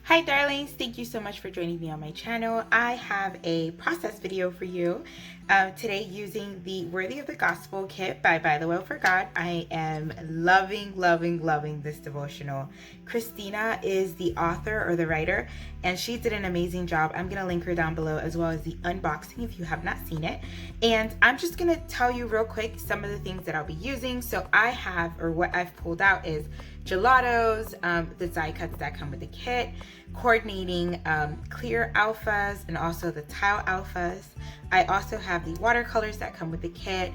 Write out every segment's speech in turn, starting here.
Hi darlings, thank you so much for joining me on my channel. I have a process video for you today using the Worthy of the Gospel kit by The Will for God. I am loving this devotional. Christina is the author or the writer, and she did an amazing job. I'm gonna link her down below as well as the unboxing if you have not seen it. And I'm just gonna tell you real quick some of the things that I'll be using. So I have, or what I've pulled out is gelatos, the die cuts that come with the kit, coordinating clear alphas and also the tile alphas. I also have the watercolors that come with the kit.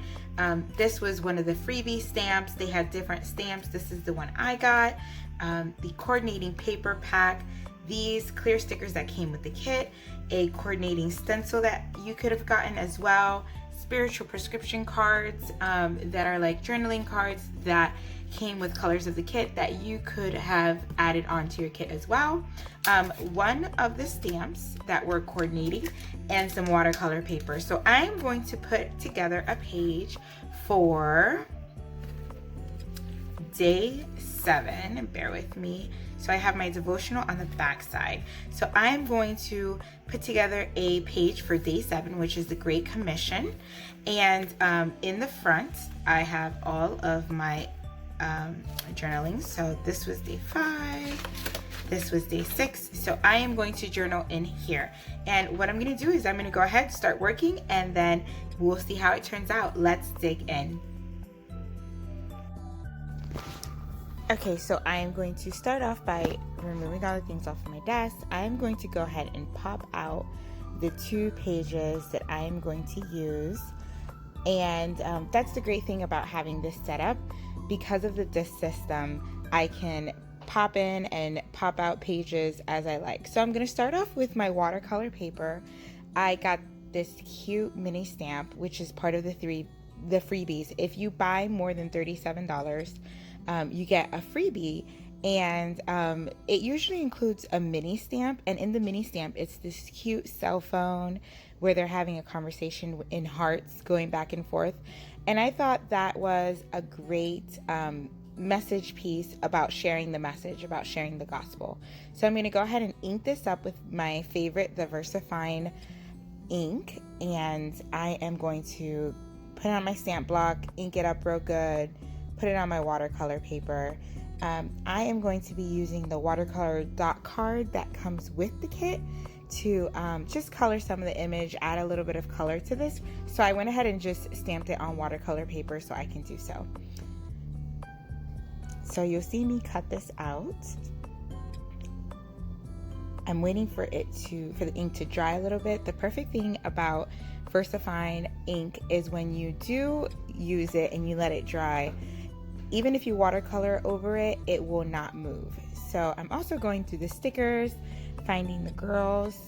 This was one of the freebie stamps. They had different stamps. This is the one I got. The coordinating paper pack, these clear stickers that came with the kit, a coordinating stencil that you could have gotten as well, spiritual prescription cards that are like journaling cards that came with colors of the kit that you could have added onto your kit as well. One of the stamps that we're coordinating and some watercolor paper. So I'm going to put together a page for day 7, bear with me. So I have my devotional on the back side. So I'm going to put together a page for day 7, which is the Great Commission. And in the front, I have all of my journaling. So this was day 5, this was day 6. So I am going to journal in here. And what I'm going to do is I'm going to go ahead, start working, and then we'll see how it turns out. Let's dig in. Okay, so I am going to start off by removing all the things off of my desk. I am going to go ahead and pop out the 2 pages that I am going to use. And that's the great thing about having this setup. Because of the disc system, I can pop in and pop out pages as I like. So I'm going to start off with my watercolor paper. I got this cute mini stamp, which is part of the freebies. If you buy more than $37, you get a freebie, and it usually includes a mini stamp, and in the mini stamp it's this cute cell phone where they're having a conversation in hearts going back and forth. And I thought that was a great message piece about sharing the message, about sharing the gospel. So I'm going to go ahead and ink this up with my favorite, the VersaFine ink, and I am going to put it on my stamp block, ink it up real good, put it on my watercolor paper. I am going to be using the watercolor dot card that comes with the kit to just color some of the image, add a little bit of color to this. So I went ahead and just stamped it on watercolor paper so I can do so. So you'll see me cut this out. I'm waiting for the ink to dry a little bit. The perfect thing about VersaFine ink is when you do use it and you let it dry, even if you watercolor over it, it will not move. So I'm also going through the stickers, finding the girls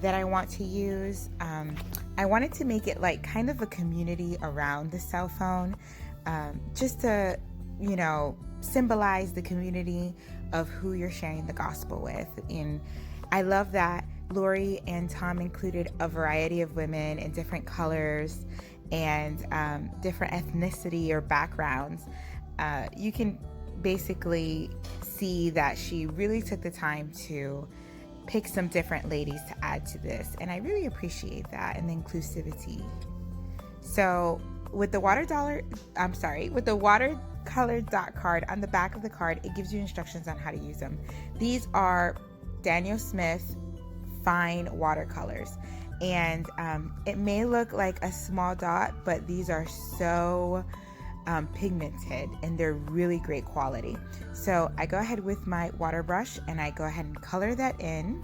that I want to use. I wanted to make it like kind of a community around the cell phone, just to, symbolize the community of who you're sharing the gospel with. And I love that Lori and Tom included a variety of women in different colors and different ethnicity or backgrounds. You can basically see that she really took the time to pick some different ladies to add to this, and I really appreciate that and the inclusivity. So with the watercolor dot card on the back of the card, it gives you instructions on how to use them. These are Daniel Smith fine watercolors, and it may look like a small dot, but these are so pigmented and they're really great quality. So I go ahead with my water brush and I go ahead and color that in.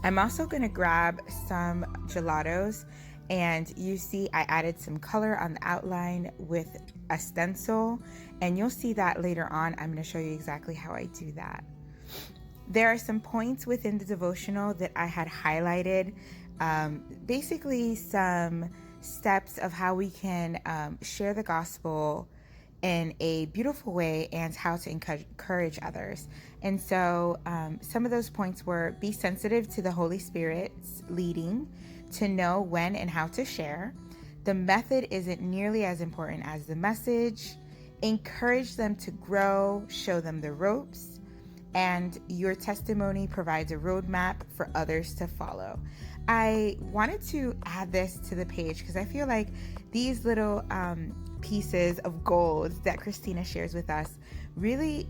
I'm also going to grab some gelatos, and you see I added some color on the outline with a stencil, and you'll see that later on. I'm going to show you exactly how I do that. There are some points within the devotional that I had highlighted, basically some steps of how we can share the gospel in a beautiful way and how to encourage others. And so some of those points were: be sensitive to the Holy Spirit's leading, to know when and how to share. The method isn't nearly as important as the message. Encourage them to grow, show them the ropes. and your testimony provides a roadmap for others to follow. I wanted to add this to the page because I feel like these little pieces of gold that Christina shares with us really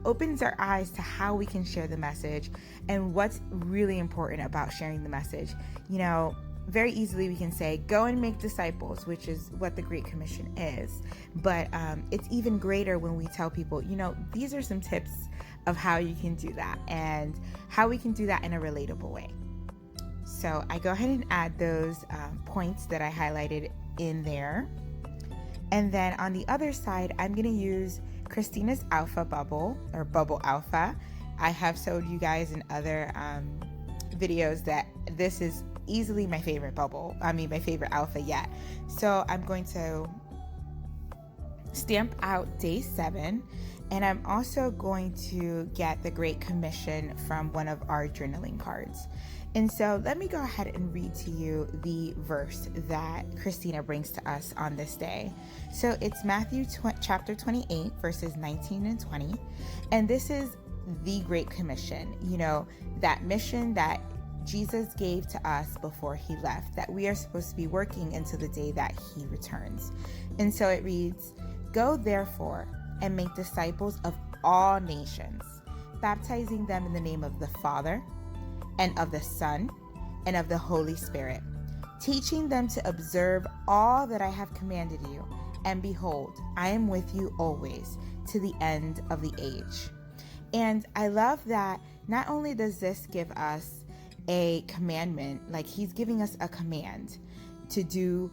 opens our eyes to how we can share the message and what's really important about sharing the message. You know, very easily we can say, go and make disciples, which is what the Great Commission is. But it's even greater when we tell people, you know, these are some tips of how you can do that and how we can do that in a relatable way. So I go ahead and add those points that I highlighted in there. And then on the other side, I'm going to use Christina's Alpha Bubble, or Bubble Alpha. I have showed you guys in other videos that this is easily my favorite bubble. My favorite alpha yet. So I'm going to stamp out day 7. And I'm also going to get the Great Commission from one of our journaling cards. And so let me go ahead and read to you the verse that Christina brings to us on this day. So it's Matthew chapter 28, verses 19 and 20. And this is the Great Commission, you know, that mission that Jesus gave to us before he left, that we are supposed to be working until the day that he returns. And so it reads, "Go therefore and make disciples of all nations, baptizing them in the name of the Father and of the Son and of the Holy Spirit, teaching them to observe all that I have commanded you. And behold, I am with you always to the end of the age." And I love that not only does this give us a commandment, like he's giving us a command to do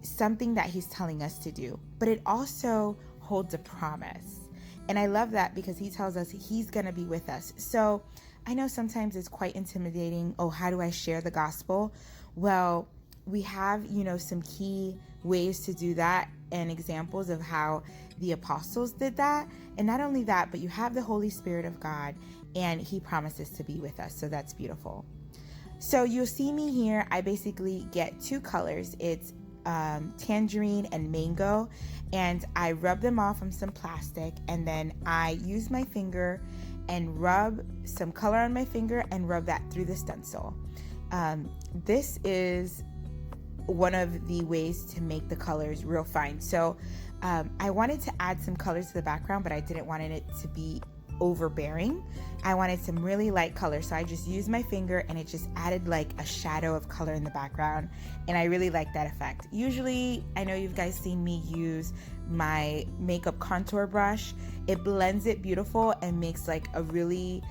something that he's telling us to do, but it also holds a promise. And I love that because he tells us he's going to be with us. So I know sometimes it's quite intimidating. Oh, how do I share the gospel? Well, we have, you know, some key ways to do that and examples of how the apostles did that. And not only that, but you have the Holy Spirit of God and he promises to be with us. So that's beautiful. So you'll see me here. I basically get 2 colors. It's tangerine and mango, and I rub them off on some plastic, and then I use my finger and rub some color on my finger and rub that through the stencil. This is one of the ways to make the colors real fine. So I wanted to add some colors to the background, but I didn't want it to be overbearing. I wanted some really light color, so I just used my finger and it just added like a shadow of color in the background, and I really like that effect. Usually, I know you've guys seen me use my makeup contour brush. It blends it beautiful and makes like a really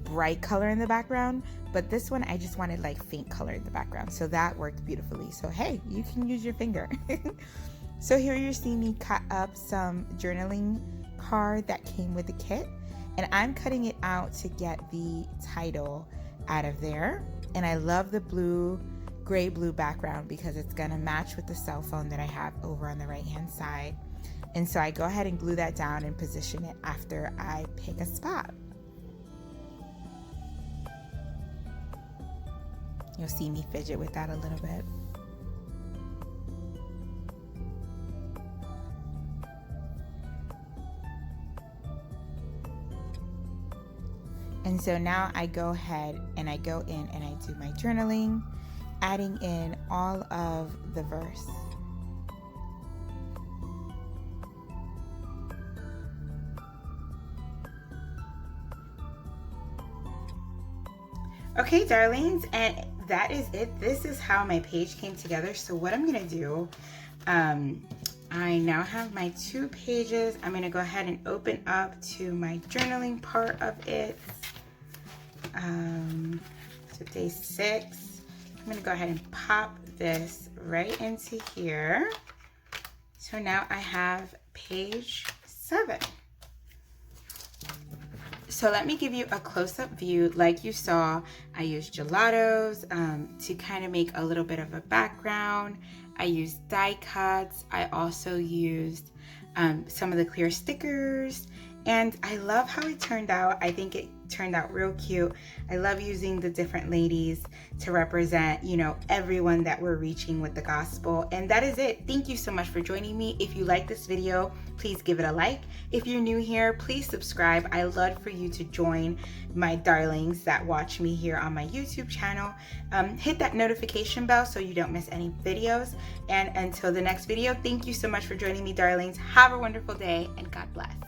bright color in the background, but this one I just wanted like faint color in the background, so that worked beautifully. So hey, you can use your finger. So here you're seeing me cut up some journaling card that came with the kit, and I'm cutting it out to get the title out of there. And I love the gray blue background because it's gonna match with the cell phone that I have over on the right hand side. And so I go ahead and glue that down and position it after I pick a spot. You'll see me fidget with that a little bit. And so now I go ahead and I go in and I do my journaling, adding in all of the verse. Okay, darlings, and that is it. This is how my page came together. So what I'm gonna do, I now have my 2 pages. I'm gonna go ahead and open up to my journaling part of it. So day 6, I'm gonna go ahead and pop this right into here. So now I have page 7. So let me give you a close-up view. Like you saw, I used gelatos to kind of make a little bit of a background. I used die cuts. I also used some of the clear stickers, and I love how it turned out. I think it turned out real cute. I love using the different ladies to represent, you know, everyone that we're reaching with the gospel. And that is it. Thank you so much for joining me. If you like this video, please give it a like. If you're new here, please subscribe. I love for you to join my darlings that watch me here on my YouTube channel. Hit that notification bell so you don't miss any videos. And until the next video, thank you so much for joining me, darlings. Have a wonderful day and God bless.